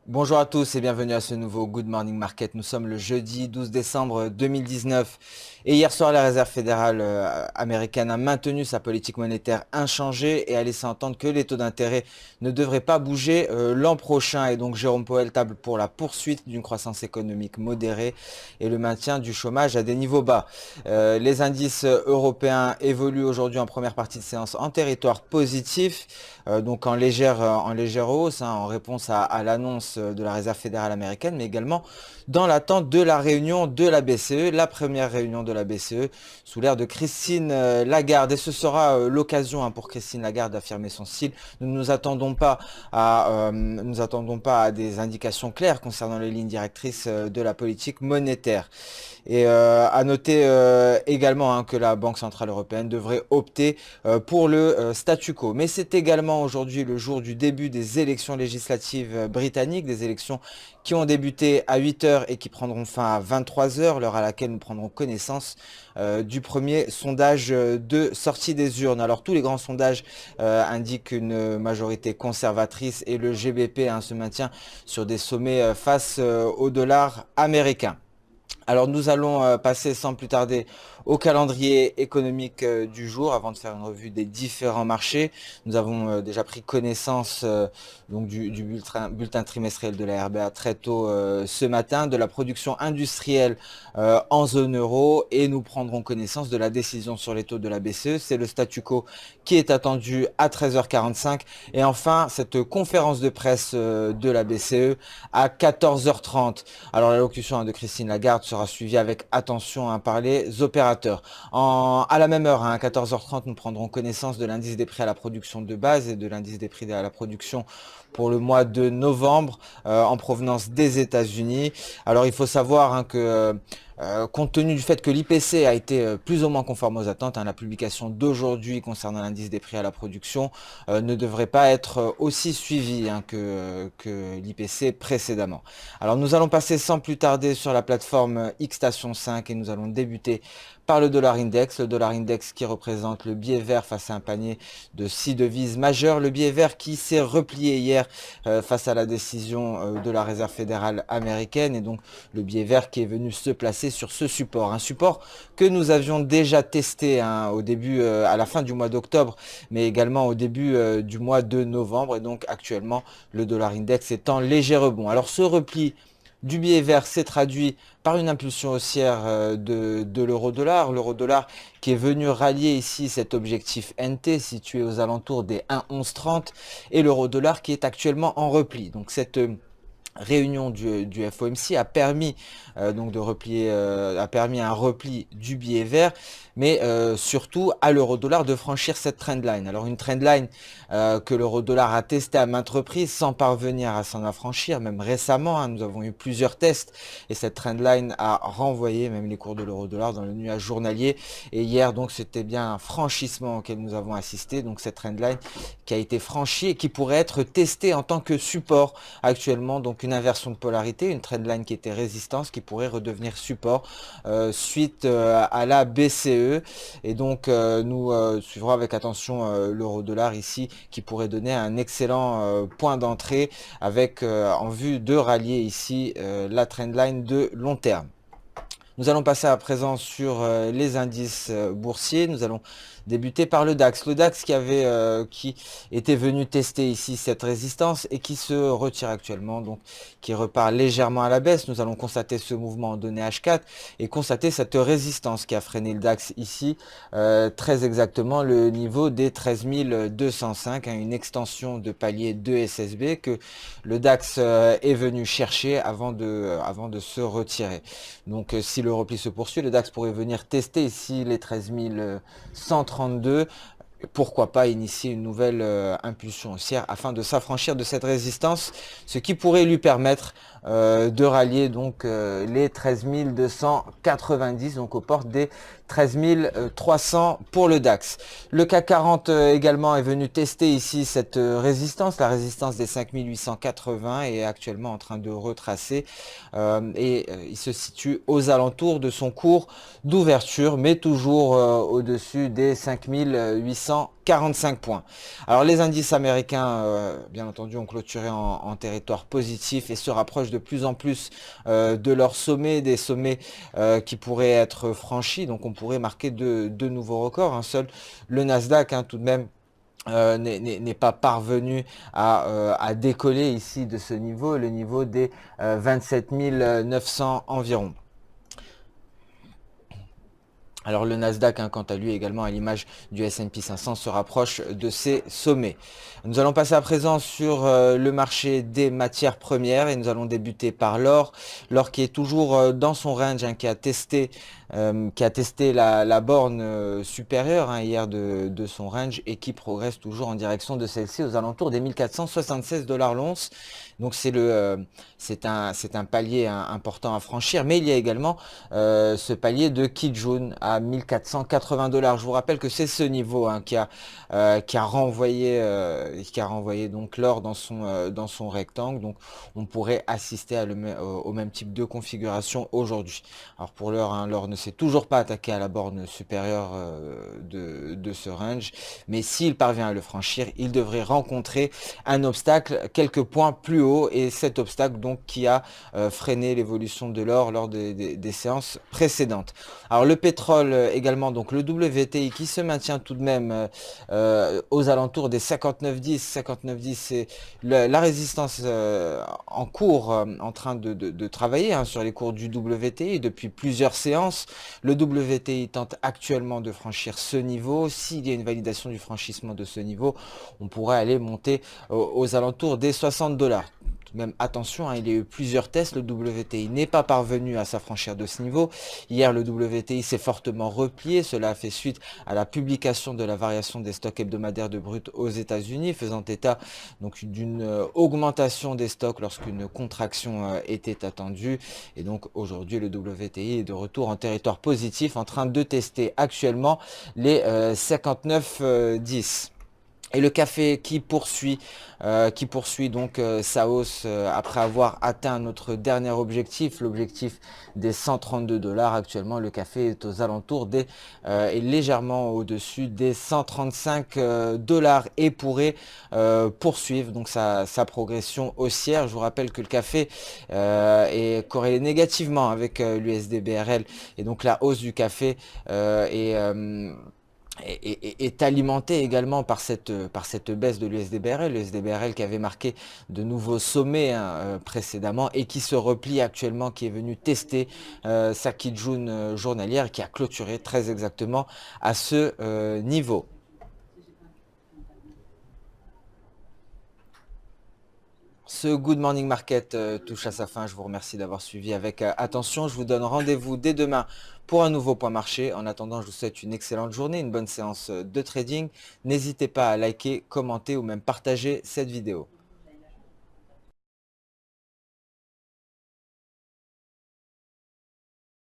Bonjour à tous et bienvenue à ce nouveau Good Morning Market. Nous sommes le jeudi 12 décembre 2019 et hier soir la Réserve fédérale américaine a maintenu sa politique monétaire inchangée et a laissé entendre que les taux d'intérêt ne devraient pas bouger l'an prochain. Et donc Jérôme Powell table pour la poursuite d'une croissance économique modérée et le maintien du chômage à des niveaux bas. Les indices européens évoluent aujourd'hui en première partie de séance en territoire positif. Donc en légère hausse, en réponse à l'annonce de la Réserve fédérale américaine, mais également dans l'attente de la réunion de la BCE, la première réunion de la BCE sous l'ère de Christine Lagarde. Et ce sera l'occasion pour Christine Lagarde d'affirmer son style. Nous ne nous attendons pas à des indications claires concernant les lignes directrices de la politique monétaire. Et à noter également que la Banque Centrale Européenne devrait opter pour le statu quo. Mais c'est également aujourd'hui le jour du début des élections législatives britanniques, des élections qui ont débuté à 8 heures et qui prendront fin à 23 heures, l'heure à laquelle nous prendrons connaissance du premier sondage de sortie des urnes. Alors tous les grands sondages indiquent une majorité conservatrice et le GBP se maintient sur des sommets face au dollar américain. Alors nous allons passer sans plus tarder au calendrier économique du jour avant de faire une revue des différents marchés. Nous avons déjà pris connaissance donc du bulletin trimestriel de la RBA très tôt ce matin, de la production industrielle en zone euro et nous prendrons connaissance de la décision sur les taux de la BCE. C'est le statu quo qui est attendu à 13h45 et enfin cette conférence de presse de la BCE à 14h30. Alors l'allocution de Christine Lagarde sera suivie avec attention par les opérateurs. À la même heure, à 14h30, nous prendrons connaissance de l'indice des prix à la production de base et de l'indice des prix à la production pour le mois de novembre en provenance des États-Unis. Alors il faut savoir que compte tenu du fait que l'IPC a été plus ou moins conforme aux attentes, la publication d'aujourd'hui concernant l'indice des prix à la production ne devrait pas être aussi suivie que l'IPC précédemment. Alors nous allons passer sans plus tarder sur la plateforme Xstation 5 et nous allons débuter par le dollar index qui représente le biais vert face à un panier de 6 devises majeures, le biais vert qui s'est replié hier face à la décision de la Réserve fédérale américaine et donc le biais vert qui est venu se placer sur ce support, un support que nous avions déjà testé au début, à la fin du mois d'octobre, mais également au début du mois de novembre et donc actuellement le dollar index est en léger rebond. Alors ce repli du biais vert s'est traduit par une impulsion haussière de l'euro-dollar. L'euro-dollar qui est venu rallier ici cet objectif NT situé aux alentours des 1,1130 et l'euro-dollar qui est actuellement en repli. Donc cette réunion du FOMC a permis donc de replier, a permis un repli du biais vert, mais surtout à l'euro-dollar de franchir cette trendline. Alors une trendline que l'euro-dollar a testé à maintes reprises sans parvenir à s'en affranchir, même récemment, nous avons eu plusieurs tests et cette trendline a renvoyé même les cours de l'euro-dollar dans le nuage journalier. Et hier donc c'était bien un franchissement auquel nous avons assisté, donc cette trendline qui a été franchie et qui pourrait être testée en tant que support actuellement, donc une inversion de polarité, une trendline qui était résistance qui pourrait redevenir support suite à la BCE et donc nous suivrons avec attention l'euro-dollar ici qui pourrait donner un excellent point d'entrée avec en vue de rallier ici la trendline de long terme. Nous allons passer à présent sur les indices boursiers. Nous allons débuter par le DAX. Le DAX qui était venu tester ici cette résistance et qui se retire actuellement, donc qui repart légèrement à la baisse. Nous allons constater ce mouvement en données H4 et constater cette résistance qui a freiné le DAX ici, très exactement le niveau des 13 205, une extension de palier de SSB que le DAX est venu chercher avant de se retirer. Donc si le repli se poursuit, le DAX pourrait venir tester ici les 13 132. Pourquoi pas initier une nouvelle impulsion haussière afin de s'affranchir de cette résistance, ce qui pourrait lui permettre de rallier donc les 13 290, donc aux portes des 13 300 pour le DAX. Le CAC 40 également est venu tester ici cette résistance, la résistance des 5 880 est actuellement en train de retracer il se situe aux alentours de son cours d'ouverture, mais toujours au-dessus des 5 800 45 points. Alors les indices américains, bien entendu, ont clôturé en territoire positif et se rapprochent de plus en plus de leur sommet, des sommets qui pourraient être franchis. Donc on pourrait marquer de nouveaux records, hein. Seul le Nasdaq, hein, tout de même, n'est pas parvenu à décoller ici de ce niveau, le niveau des 27 900 environ. Alors le Nasdaq, hein, quant à lui également, à l'image du S&P 500, se rapproche de ses sommets. Nous allons passer à présent sur le marché des matières premières et nous allons débuter par l'or. L'or qui est toujours dans son range, hein, qui a testé la borne supérieure, hein, hier de son range et qui progresse toujours en direction de celle-ci aux alentours des 1476 $ l'once. Donc c'est un palier, hein, important à franchir, mais il y a également ce palier de Kijun à 1480 $. Je vous rappelle que c'est ce niveau, hein, qui a renvoyé donc l'or dans son rectangle. Donc on pourrait assister au même type de configuration aujourd'hui. Alors pour l'heure, hein, l'or ne s'est toujours pas attaqué à la borne supérieure de ce range, mais s'il parvient à le franchir, il devrait rencontrer un obstacle quelques points plus haut, et cet obstacle donc qui a freiné l'évolution de l'or lors des séances précédentes. Alors le pétrole également, donc le WTI qui se maintient tout de même aux alentours des 59,10. 59,10, c'est la résistance en cours, en train de travailler, hein, sur les cours du WTI depuis plusieurs séances. Le WTI tente actuellement de franchir ce niveau. S'il y a une validation du franchissement de ce niveau, on pourrait aller monter aux alentours des 60 $. Tout de même, attention, hein, il y a eu plusieurs tests, le WTI n'est pas parvenu à s'affranchir de ce niveau. Hier, le WTI s'est fortement replié, cela a fait suite à la publication de la variation des stocks hebdomadaires de brut aux États-Unis, faisant état donc d'une augmentation des stocks lorsqu'une contraction était attendue. Et donc aujourd'hui, le WTI est de retour en territoire positif, en train de tester actuellement les 59,10. Et le café qui poursuit donc sa hausse après avoir atteint notre dernier objectif, l'objectif des 132 $. Actuellement, le café est aux alentours est légèrement au-dessus des 135 $ et pourrait poursuivre donc sa progression haussière. Je vous rappelle que le café est corrélé négativement avec l'USD-BRL, et donc la hausse du café est alimenté également par cette baisse de l'USD-BRL, l'USD-BRL qui avait marqué de nouveaux sommets, hein, précédemment, et qui se replie actuellement, qui est venu tester sa Kijun journalière, qui a clôturé très exactement à ce niveau. Ce Good Morning Market touche à sa fin. Je vous remercie d'avoir suivi avec attention. Je vous donne rendez-vous dès demain pour un nouveau point marché. En attendant, je vous souhaite une excellente journée, une bonne séance de trading. N'hésitez pas à liker, commenter ou même partager cette vidéo.